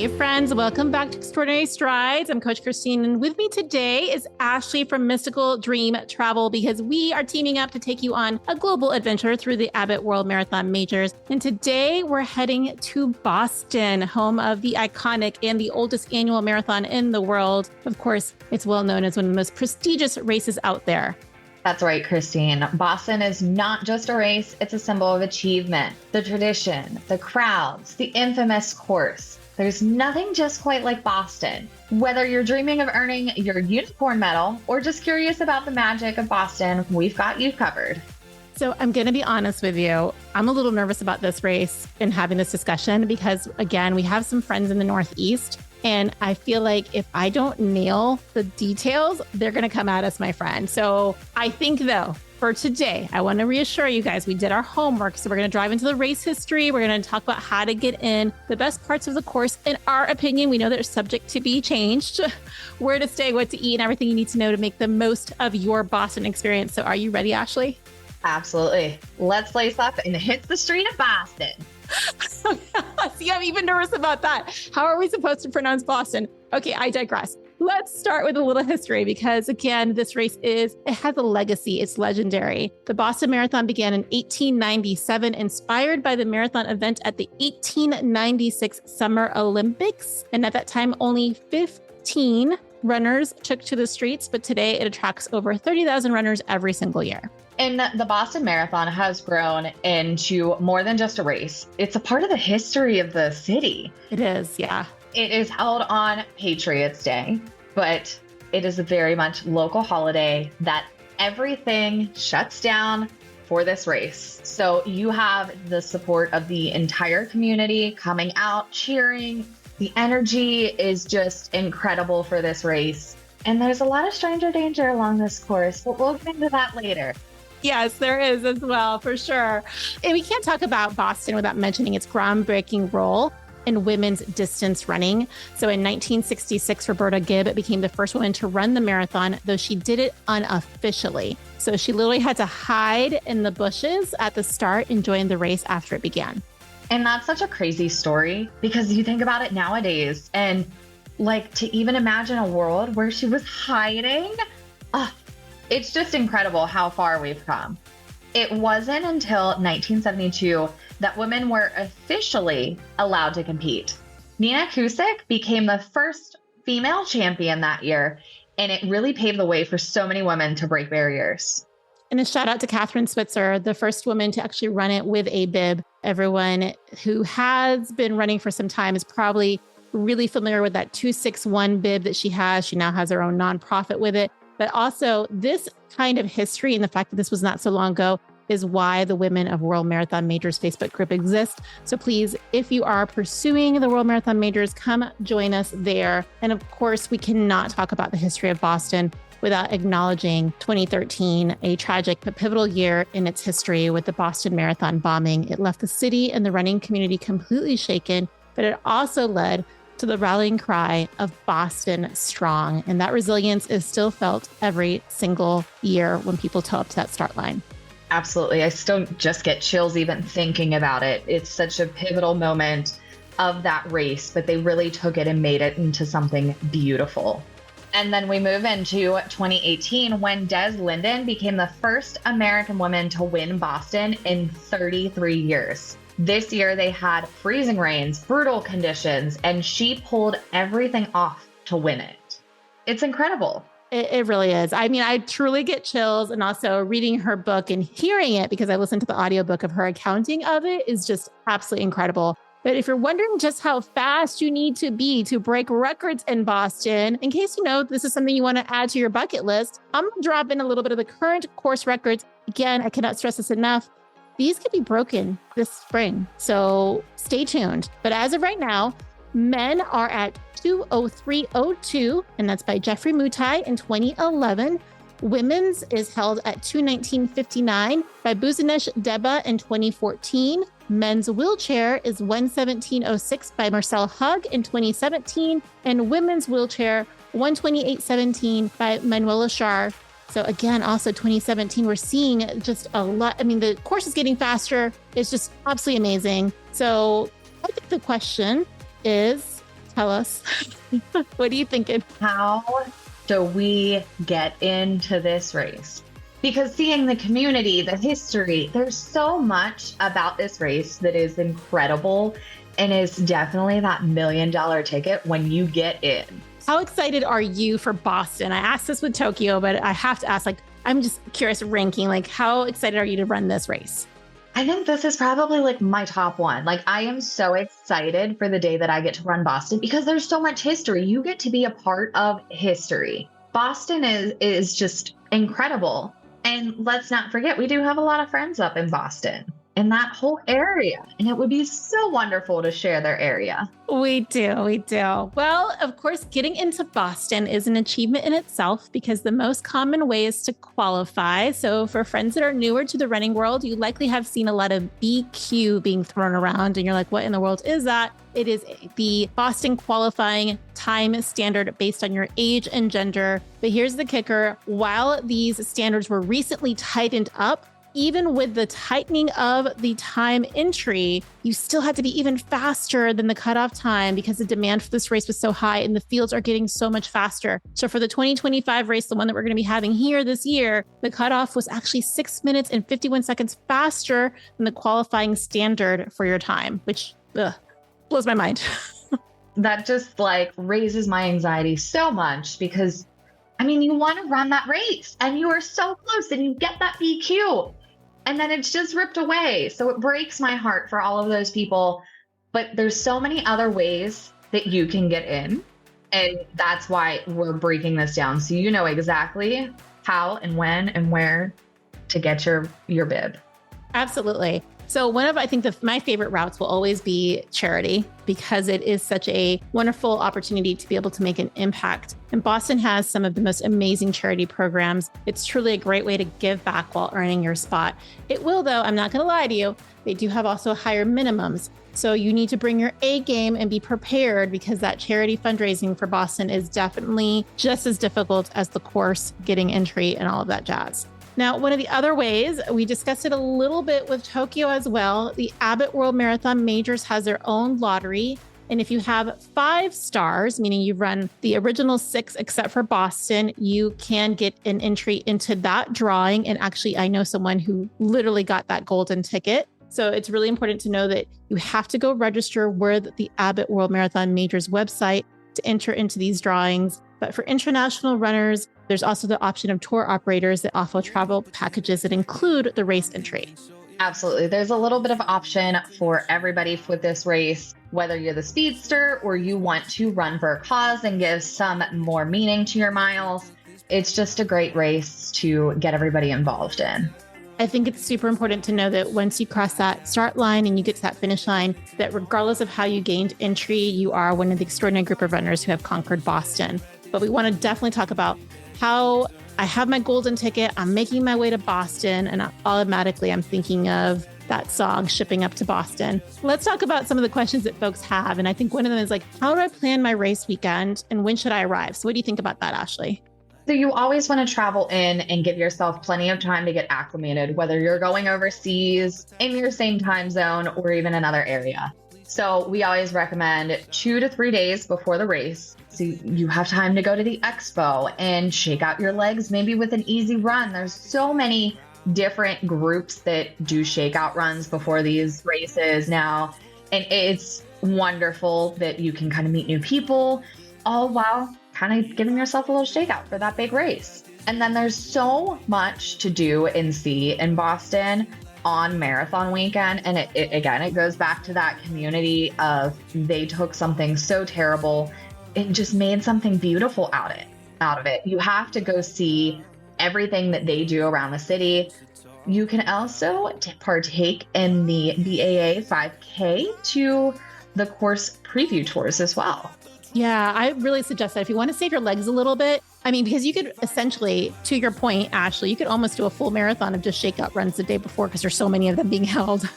Hey friends, welcome back to Extraordinary Strides. I'm Coach Christine, and with me today is Ashley from Mystical Dream Travel, because we are teaming up to take you on a global adventure through the Abbott World Marathon Majors. And today we're heading to Boston, home of the iconic and the oldest annual marathon in the world. Of course, it's well known as one of the most prestigious races out there. That's right, Christine. Boston is not just a race, it's a symbol of achievement, the tradition, the crowds, the infamous course. There's nothing just quite like Boston. Whether you're dreaming of earning your unicorn medal or just curious about the magic of Boston, we've got you covered. So I'm going to be honest with you. I'm a little nervous about this race and having this discussion because, again, we have some friends in the Northeast. And I feel like if I don't nail the details, they're going to come at us, my friend. So I think, though, for today, I want to reassure you guys, we did our homework. So we're going to drive into the race history. We're going to talk about how to get in, the best parts of the course. In our opinion, we know that it's subject to be changed, where to stay, what to eat, and everything you need to know to make the most of your Boston experience. So are you ready, Ashley? Absolutely. Let's lace up and hit the street of Boston. See, I'm even nervous about that. How are we supposed to pronounce Boston? Okay, I digress. Let's start with a little history because, again, this race it has a legacy. It's legendary. The Boston Marathon began in 1897, inspired by the marathon event at the 1896 Summer Olympics. And at that time, only 15 runners took to the streets, but today it attracts over 30,000 runners every single year. And the Boston Marathon has grown into more than just a race. It's a part of the history of the city. It is, yeah. It is held on Patriots Day, but it is a very much local holiday that everything shuts down for this race. So you have the support of the entire community coming out, cheering. The energy is just incredible for this race. And there's a lot of stranger danger along this course, but we'll get into that later. Yes, there is as well, for sure. And we can't talk about Boston without mentioning its groundbreaking role in women's distance running. So in 1966, Roberta Gibb became the first woman to run the marathon, though she did it unofficially. So she literally had to hide in the bushes at the start and join the race after it began. And that's such a crazy story because you think about it nowadays and like to even imagine a world where she was hiding. It's just incredible how far we've come. It wasn't until 1972 that women were officially allowed to compete. Nina Kusick became the first female champion that year, and it really paved the way for so many women to break barriers. And a shout out to Catherine Switzer, the first woman to actually run it with a bib. Everyone who has been running for some time is probably really familiar with that 261 bib that she has. She now has her own nonprofit with it. But also this kind of history and the fact that this was not so long ago is why the Women of World Marathon Majors Facebook group exists. So please, if you are pursuing the World Marathon Majors, come join us there. And of course, we cannot talk about the history of Boston without acknowledging 2013, a tragic but pivotal year in its history with the Boston Marathon bombing. It left the city and the running community completely shaken, but it also led to the rallying cry of Boston Strong. And that resilience is still felt every single year when people toe up to that start line. Absolutely. I still just get chills even thinking about it. It's such a pivotal moment of that race, but they really took it and made it into something beautiful. And then we move into 2018 when Des Linden became the first American woman to win Boston in 33 years. This year, they had freezing rains, brutal conditions, and she pulled everything off to win it. It's incredible. It really is. I mean, I truly get chills, and also reading her book and hearing it because I listened to the audiobook of her accounting of it is just absolutely incredible. But if you're wondering just how fast you need to be to break records in Boston, in case you know this is something you want to add to your bucket list, I'm going to drop in a little bit of the current course records. Again, I cannot stress this enough. These could be broken this spring, so stay tuned. But as of right now, men are at 2:03:02, and that's by Jeffrey Mutai in 2011. Women's is held at 2:19:59 by Buzinesh Deba in 2014. Men's wheelchair is 1:17:06 by Marcel Hug in 2017, and women's wheelchair 1:28:17 by Manuela Schar. So again, also 2017, we're seeing just a lot. I mean, the course is getting faster. It's just absolutely amazing. So I think the question is, Tell us. What are you thinking? How do we get into this race? Because seeing the community, the history, there's so much about this race that is incredible and is definitely that $1 million ticket when you get in. How excited are you for Boston? I asked this with Tokyo, but I have to ask, I'm just curious ranking, how excited are you to run this race? I think this is probably my top one. I am so excited for the day that I get to run Boston because there's so much history. You get to be a part of history. Boston is just incredible. And let's not forget, we do have a lot of friends up in Boston in that whole area. And it would be so wonderful to share their area. We do. Well, of course, getting into Boston is an achievement in itself because the most common way is to qualify. So for friends that are newer to the running world, you likely have seen a lot of BQ being thrown around and you're like, what in the world is that? It is the Boston qualifying time standard based on your age and gender. But here's the kicker. While these standards were recently tightened up, even with the tightening of the time entry, you still had to be even faster than the cutoff time because the demand for this race was so high and the fields are getting so much faster. So for the 2025 race, the one that we're going to be having here this year, the cutoff was actually 6 minutes and 51 seconds faster than the qualifying standard for your time, which blows my mind. That just raises my anxiety so much because, you want to run that race and you are so close and you get that BQ. And then it's just ripped away. So it breaks my heart for all of those people. But there's so many other ways that you can get in. And that's why we're breaking this down. So you know exactly how and when and where to get your bib. Absolutely. So one of, I think my favorite routes will always be charity because it is such a wonderful opportunity to be able to make an impact. And Boston has some of the most amazing charity programs. It's truly a great way to give back while earning your spot. It will, though, I'm not going to lie to you, they do have also higher minimums. So you need to bring your A game and be prepared because that charity fundraising for Boston is definitely just as difficult as the course, getting entry and all of that jazz. Now, one of the other ways, we discussed it a little bit with Tokyo as well, the Abbott World Marathon Majors has their own lottery. And if you have 5 stars, meaning you've run the original 6 except for Boston, you can get an entry into that drawing. And actually, I know someone who literally got that golden ticket. So it's really important to know that you have to go register with the Abbott World Marathon Majors website to enter into these drawings. But for international runners, there's also the option of tour operators that offer travel packages that include the race entry. Absolutely. There's a little bit of option for everybody for this race, whether you're the speedster or you want to run for a cause and give some more meaning to your miles. It's just a great race to get everybody involved in. I think it's super important to know that once you cross that start line and you get to that finish line, that regardless of how you gained entry, you are one of the extraordinary group of runners who have conquered Boston. But we want to definitely talk about how I have my golden ticket, I'm making my way to Boston, and automatically I'm thinking of that song, Shipping Up to Boston. Let's talk about some of the questions that folks have. And I think one of them is how do I plan my race weekend and when should I arrive? So what do you think about that, Ashley? So you always want to travel in and give yourself plenty of time to get acclimated, whether you're going overseas, in your same time zone, or even another area. So we always recommend 2 to 3 days before the race. So you have time to go to the expo and shake out your legs, maybe with an easy run. There's so many different groups that do shakeout runs before these races now. And it's wonderful that you can kind of meet new people, all while kind of giving yourself a little shakeout for that big race. And then there's so much to do and see in Boston on marathon weekend. And it goes back to that community of they took something so terrible and just made something beautiful out of it. You have to go see everything that they do around the city. You can also partake in the BAA 5K to the course preview tours as well. Yeah, I really suggest that if you want to save your legs a little bit, because you could essentially, to your point, Ashley, you could almost do a full marathon of just shakeout runs the day before because there's so many of them being held.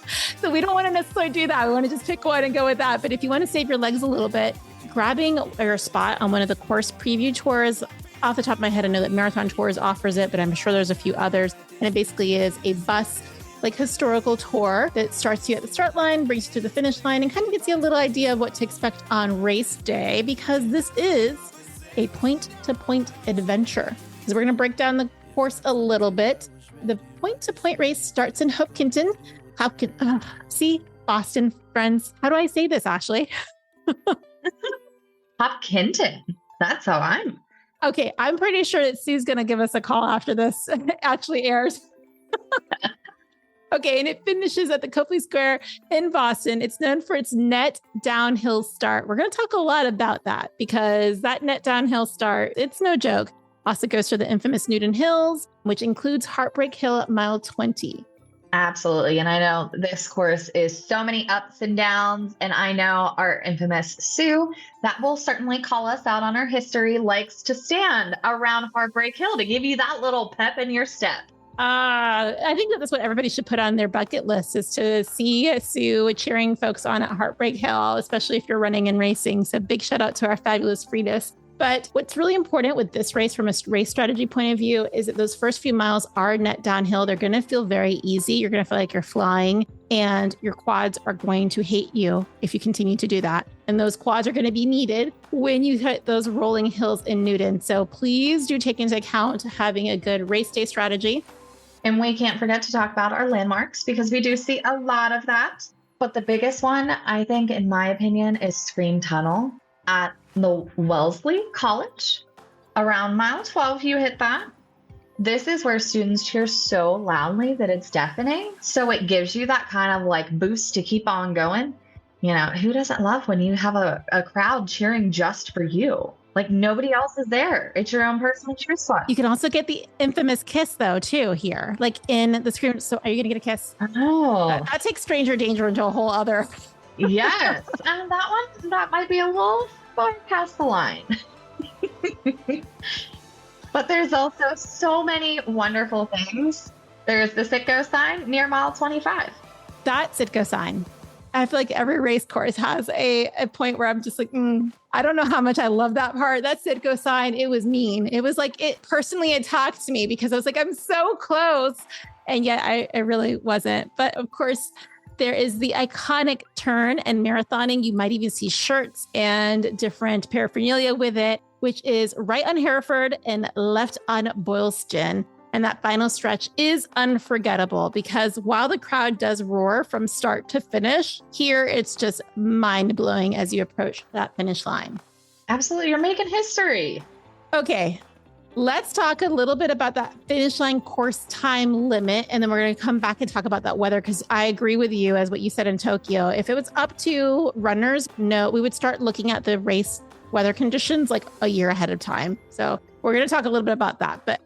So we don't want to necessarily do that. We want to just pick one and go with that. But if you want to save your legs a little bit, grabbing your spot on one of the course preview tours, off the top of my head, I know that Marathon Tours offers it, but I'm sure there's a few others. And it basically is a bus like historical tour that starts you at the start line, brings you to the finish line, and kind of gets you a little idea of what to expect on race day, because this is a point-to-point adventure. So we're going to break down the course a little bit. The point-to-point race starts in Hopkinton. See, Boston friends. How do I say this, Ashley? Hopkinton. That's how I'm. Okay, I'm pretty sure that Sue's going to give us a call after this actually airs. Okay, and it finishes at the Copley Square in Boston. It's known for its net downhill start. We're going to talk a lot about that because that net downhill start, it's no joke. Also goes to the infamous Newton Hills, which includes Heartbreak Hill at mile 20. Absolutely. And I know this course is so many ups and downs. And I know our infamous Sue, that will certainly call us out on our history, likes to stand around Heartbreak Hill to give you that little pep in your step. I think that's what everybody should put on their bucket list, is to see Sue cheering folks on at Heartbreak Hill, especially if you're running and racing. So big shout out to our fabulous Fridas. But what's really important with this race from a race strategy point of view is that those first few miles are net downhill. They're going to feel very easy. You're going to feel like you're flying, and your quads are going to hate you if you continue to do that. And those quads are going to be needed when you hit those rolling hills in Newton. So please do take into account having a good race day strategy. And we can't forget to talk about our landmarks, because we do see a lot of that. But the biggest one, I think, in my opinion, is Screen Tunnel at the Wellesley College. Around mile 12, you hit that. This is where students cheer so loudly that it's deafening. So it gives you that kind of like boost to keep on going. You know, who doesn't love when you have a crowd cheering just for you? Like nobody else is there. It's your own personal cheer squad. You can also get the infamous kiss, though, too, here, like in the Scream. So are you going to get a kiss? Oh, that takes stranger danger into a whole other. Yes. And that might be a little far past the line. But there's also so many wonderful things. There's the Sitco sign near mile 25. That Sitco sign. I feel like every race course has a point where I'm just like, I don't know how much I love that part. That Sitco sign, it was mean. It was like, it personally attacked me because I was like, I'm so close. And yet I really wasn't. But of course, there is the iconic turn and marathoning. You might even see shirts and different paraphernalia with it, which is right on Hereford and left on Boylston. And that final stretch is unforgettable because while the crowd does roar from start to finish, here it's just mind-blowing as you approach that finish line. Absolutely. You're making history. Okay. Let's talk a little bit about that finish line course time limit. And then we're going to come back and talk about that weather, because I agree with you as what you said in Tokyo. If it was up to runners, no, we would start looking at the race weather conditions like a year ahead of time. So we're going to talk a little bit about that. But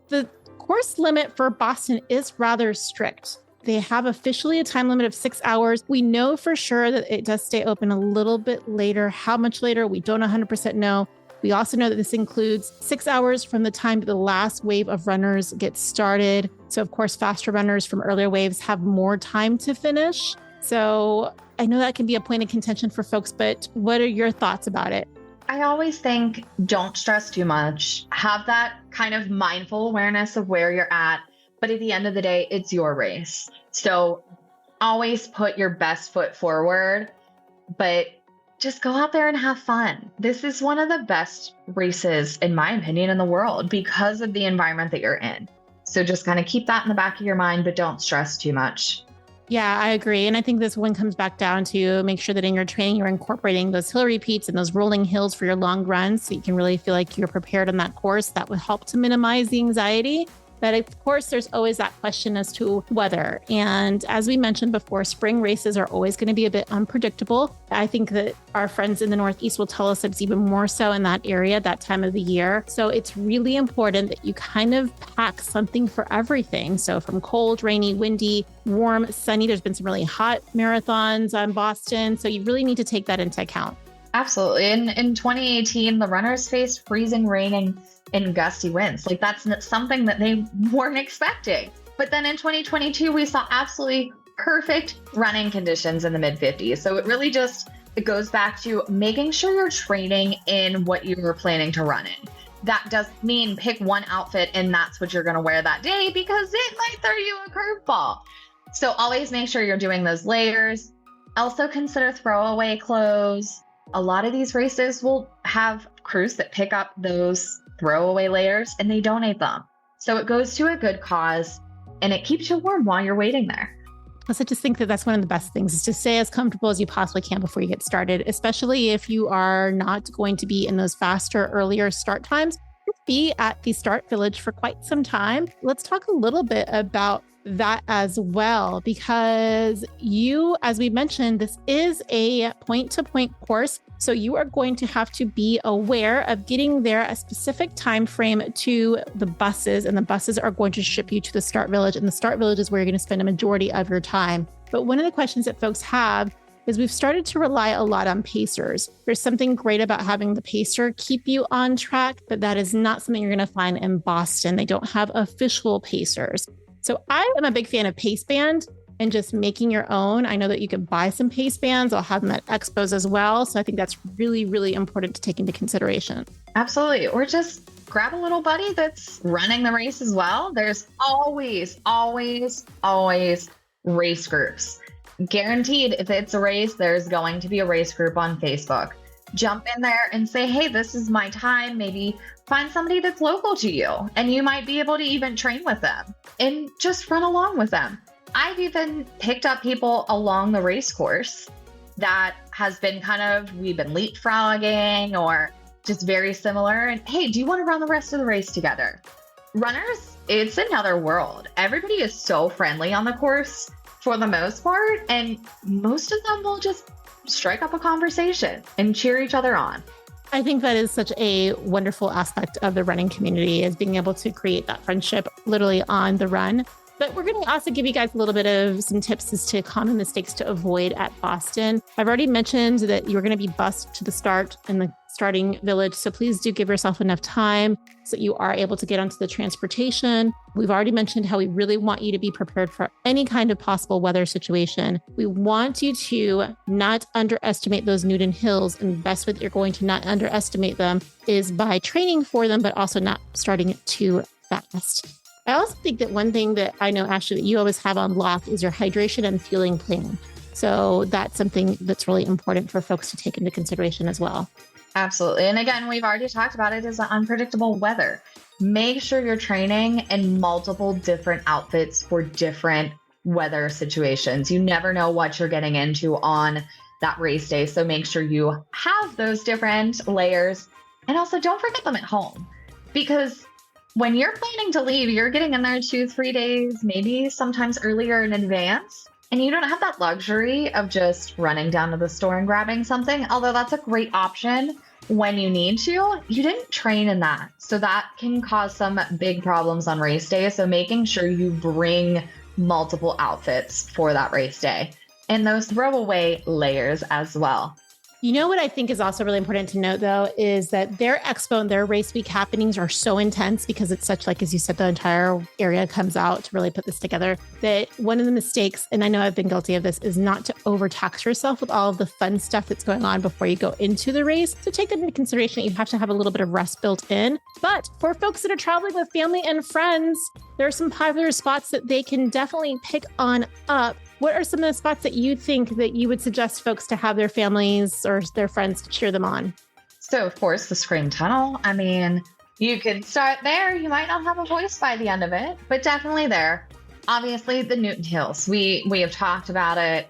the course limit for Boston is rather strict. They have officially a time limit of 6 hours. We know for sure that it does stay open a little bit later. How much later? We don't 100% know. We also know that this includes 6 hours from the time that the last wave of runners gets started. So of course, faster runners from earlier waves have more time to finish. So I know that can be a point of contention for folks, but what are your thoughts about it? I always think don't stress too much. Have that kind of mindful awareness of where you're at. But at the end of the day, it's your race. So always put your best foot forward, but just go out there and have fun. This is one of the best races, in my opinion, in the world because of the environment that you're in. So just kind of keep that in the back of your mind, but don't stress too much. Yeah, I agree. And I think this one comes back down to make sure that in your training, you're incorporating those hill repeats and those rolling hills for your long runs. So you can really feel like you're prepared on that course. That would help to minimize the anxiety. But of course, there's always that question as to weather. And as we mentioned before, spring races are always going to be a bit unpredictable. I think that our friends in the Northeast will tell us it's even more so in that area, that time of the year. So it's really important that you kind of pack something for everything. So from cold, rainy, windy, warm, sunny, there's been some really hot marathons on Boston. So you really need to take that into account. Absolutely. In 2018, the runners faced freezing rain and gusty winds. Like that's something that they weren't expecting. But then in 2022, we saw absolutely perfect running conditions in the mid 50s. So it goes back to making sure you're training in what you were planning to run in. That doesn't mean pick one outfit and that's what you're going to wear that day, because it might throw you a curveball. So always make sure you're doing those layers. Also consider throwaway clothes. A lot of these races will have crews that pick up those throwaway layers and they donate them. So it goes to a good cause and it keeps you warm while you're waiting there. Also, just think that that's one of the best things is to stay as comfortable as you possibly can before you get started, especially if you are not going to be in those faster, earlier start times. Be at the start village for quite some time. Let's talk a little bit about that as well, because you, as we mentioned, this is a point-to-point course. So you are going to have to be aware of getting there a specific time frame to the buses, and the buses are going to ship you to the start village, and the start village is where you're going to spend a majority of your time. But one of the questions that folks have is we've started to rely a lot on pacers. There's something great about having the pacer keep you on track, but that is not something you're going to find in Boston. They don't have official pacers. So I am a big fan of Pace Band and just making your own. I know that you can buy some Pace Bands. I'll have them at expos as well. So I think that's really, really important to take into consideration. Absolutely. Or just grab a little buddy that's running the race as well. There's always race groups. Guaranteed, if it's a race, there's going to be a race group on Facebook. Jump in there and say, hey, this is my time. Maybe find somebody that's local to you and you might be able to even train with them and just run along with them. I've even picked up people along the race course that has been we've been leapfrogging or just very similar. And hey, do you want to run the rest of the race together? Runners, it's another world. Everybody is so friendly on the course for the most part. And most of them will just strike up a conversation and cheer each other on. I think that is such a wonderful aspect of the running community, is being able to create that friendship literally on the run. But we're going to also give you guys a little bit of some tips as to common mistakes to avoid at Boston. I've already mentioned that you're going to be bused to the start in the starting village. So please do give yourself enough time so that you are able to get onto the transportation. We've already mentioned how we really want you to be prepared for any kind of possible weather situation. We want you to not underestimate those Newton Hills. And the best way that you're going to not underestimate them is by training for them, but also not starting too fast. I also think that one thing that I know, Ashley, that you always have on lock is your hydration and fueling plan. So that's something that's really important for folks to take into consideration as well. Absolutely. And again, we've already talked about it as the unpredictable weather. Make sure you're training in multiple different outfits for different weather situations. You never know what you're getting into on that race day. So make sure you have those different layers. And also don't forget them at home, because when you're planning to leave, you're getting in there 2-3 days, maybe sometimes earlier in advance. And you don't have that luxury of just running down to the store and grabbing something, although that's a great option when you need to. You didn't train in that. So that can cause some big problems on race day. So making sure you bring multiple outfits for that race day and those throwaway layers as well. You know what I think is also really important to note, though, is that their expo and their race week happenings are so intense because it's such, like, as you said, the entire area comes out to really put this together, that one of the mistakes, and I know I've been guilty of this, is not to overtax yourself with all of the fun stuff that's going on before you go into the race. So take that into consideration. You have to have a little bit of rest built in. But for folks that are traveling with family and friends, there are some popular spots that they can definitely pick on up. What are some of the spots that you think that you would suggest folks to have their families or their friends to cheer them on? So, of course, the Scream Tunnel. I mean, you could start there. You might not have a voice by the end of it, but definitely there. Obviously, the Newton Hills. We have talked about it.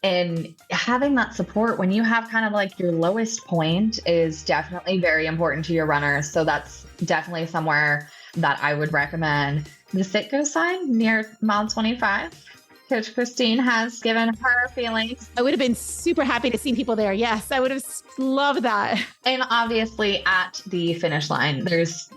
And having that support when you have kind of like your lowest point is definitely very important to your runners. So that's definitely somewhere that I would recommend. The Sitco sign near mile 25. Coach Christine has given her feelings. I would have been super happy to see people there. Yes, I would have loved that. And obviously at the finish line, there's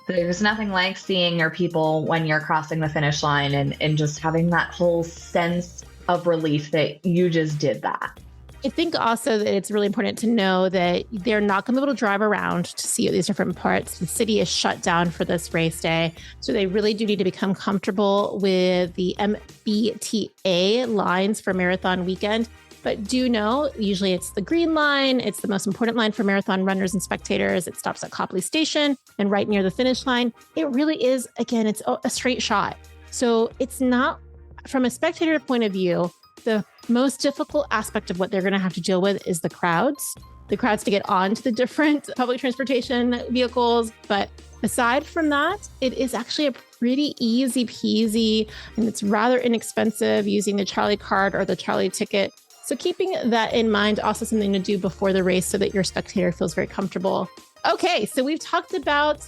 nothing like seeing your people when you're crossing the finish line and just having that whole sense of relief that you just did that. I think also that it's really important to know that they're not going to be able to drive around to see these different parts. The city is shut down for this race day. So they really do need to become comfortable with the MBTA lines for marathon weekend. But do know, usually it's the green line. It's the most important line for marathon runners and spectators. It stops at Copley Station and right near the finish line. It really is, again, it's a straight shot. So it's not from a spectator point of view, the most difficult aspect of what they're going to have to deal with is the crowds to get onto the different public transportation vehicles. But aside from that, it is actually a pretty easy peasy, and it's rather inexpensive using the Charlie card or the Charlie ticket. So keeping that in mind, also something to do before the race so that your spectator feels very comfortable. Okay, so we've talked about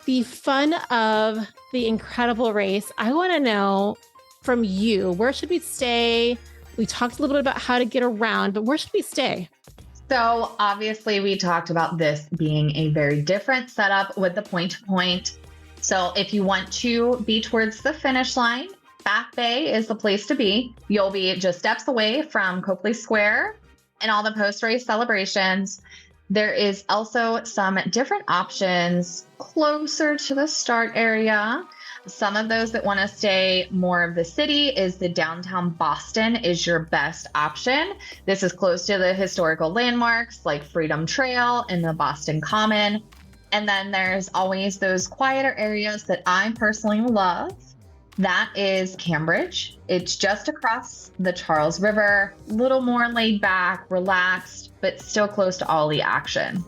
the fun of the incredible race. I want to know from you, where should we stay? We talked a little bit about how to get around, but where should we stay? So obviously we talked about this being a very different setup with the point-to-point. So if you want to be towards the finish line, Back Bay is the place to be. You'll be just steps away from Copley Square and all the post-race celebrations. There is also some different options closer to the start area. Some of those that want to stay more of the city is the downtown Boston is your best option. This is close to the historical landmarks like Freedom Trail and the Boston Common. And then there's always those quieter areas that I personally love. That is Cambridge. It's just across the Charles River, a little more laid back, relaxed, but still close to all the action.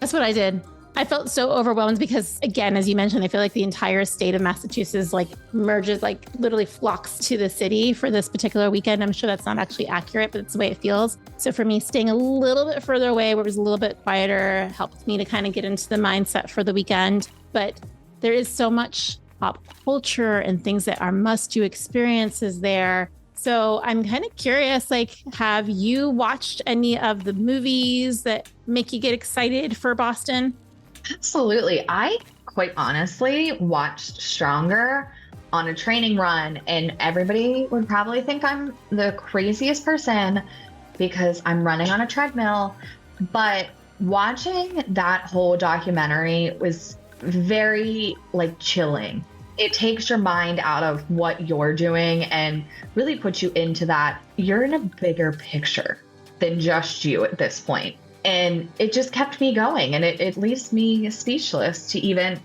That's what I did. I felt so overwhelmed because, again, as you mentioned, I feel like the entire state of Massachusetts merges, literally flocks to the city for this particular weekend. I'm sure that's not actually accurate, but it's the way it feels. So for me, staying a little bit further away where it was a little bit quieter helped me to kind of get into the mindset for the weekend. But there is so much pop culture and things that are must-do experiences there. So I'm kind of curious, have you watched any of the movies that make you get excited for Boston? Absolutely. I quite honestly watched Stronger on a training run, and everybody would probably think I'm the craziest person because I'm running on a treadmill. But watching that whole documentary was very chilling. It takes your mind out of what you're doing and really puts you into that. You're in a bigger picture than just you at this point. And it just kept me going, and it leaves me speechless to even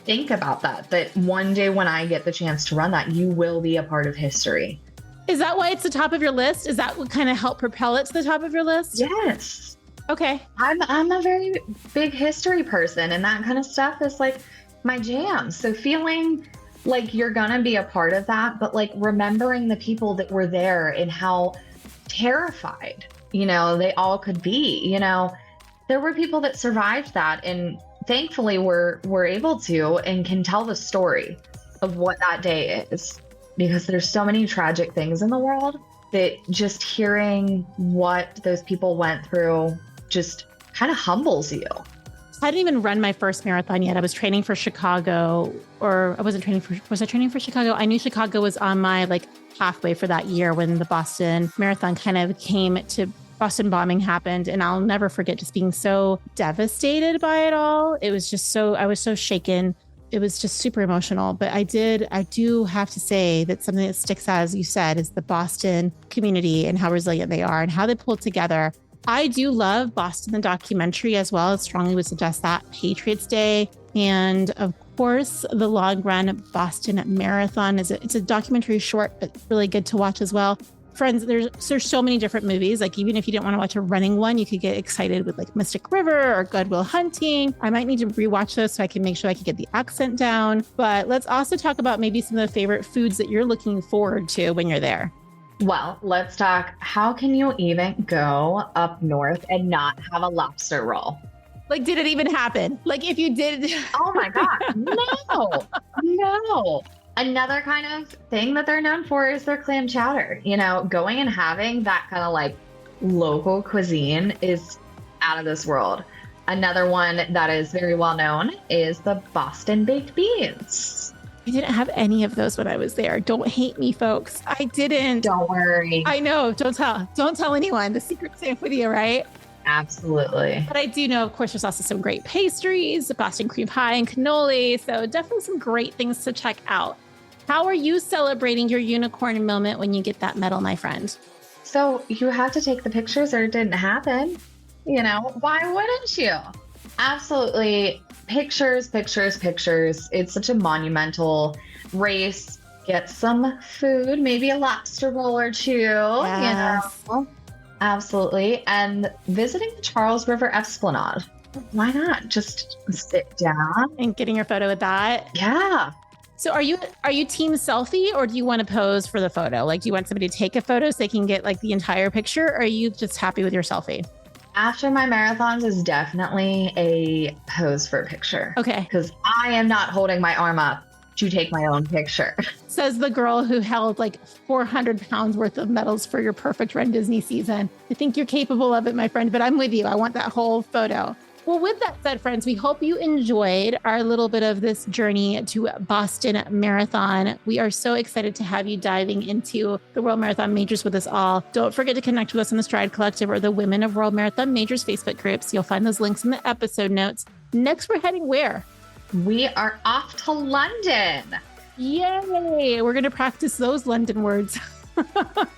think about that one day when I get the chance to run that, you will be a part of history. Is that why it's the top of your list? Is that what kind of helped propel it to the top of your list? Yes. Okay. I'm a very big history person, and that kind of stuff is my jam. So feeling like you're gonna be a part of that, but remembering the people that were there and how terrified they all could be. There were people that survived that, and thankfully we're able to and can tell the story of what that day is, because there's so many tragic things in the world that just hearing what those people went through just kind of humbles you. I didn't even run my first marathon yet. I was training for Chicago, or I wasn't training for, was I training for Chicago? I knew Chicago was on my halfway for that year when the Boston Marathon kind of came to Boston bombing happened. And I'll never forget just being so devastated by it all. It was just I was so shaken. It was just super emotional. But I do have to say that something that sticks out, as you said, is the Boston community and how resilient they are and how they pulled together. I do love Boston, the documentary as well. I strongly would suggest that. Patriots Day. And of course, the long run Boston Marathon it's a documentary short, but really good to watch as well. Friends, there's so many different movies. Even if you didn't want to watch a running one, you could get excited with Mystic River or Good Will Hunting. I might need to rewatch those so I can make sure I can get the accent down. But let's also talk about maybe some of the favorite foods that you're looking forward to when you're there. Well, let's talk. How can you even go up north and not have a lobster roll? Did it even happen? If you did. Oh my God. No. Another kind of thing that they're known for is their clam chowder. Going and having that kind of local cuisine is out of this world. Another one that is very well known is the Boston baked beans. I didn't have any of those when I was there. Don't hate me, folks. I didn't. Don't worry. I know. Don't tell anyone. The secret's safe with you, right? Absolutely. But I do know, of course, there's also some great pastries, Boston cream pie and cannoli. So definitely some great things to check out. How are you celebrating your unicorn moment when you get that medal, my friend? So you have to take the pictures or it didn't happen. Why wouldn't you? Absolutely. Pictures. It's such a monumental race. get some food, maybe a lobster roll or two, Yes. Absolutely. And visiting the Charles River Esplanade. Why not just sit down? And getting your photo with that. Yeah. So are you team selfie, or do you want to pose for the photo? Like, do you want somebody to take a photo so they can get like the entire picture? Or are you just happy with your selfie? After my marathons is definitely a pose for a picture. Okay. Because I am not holding my arm up to take my own picture. Says the girl who held like 400 pounds worth of medals for your perfect Run Disney season. I think you're capable of it, my friend, but I'm with you. I want that whole photo. Well, with that said, friends, we hope you enjoyed our little bit of this journey to Boston Marathon. We are so excited to have you diving into the World Marathon Majors with us all. Don't forget to connect with us in the Stride Collective or the Women of World Marathon Majors Facebook groups. You'll find those links in the episode notes. Next, we're heading where? We are off to London. Yay! We're going to practice those London words.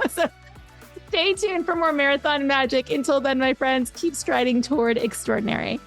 So stay tuned for more marathon magic. Until then, my friends, keep striding toward extraordinary.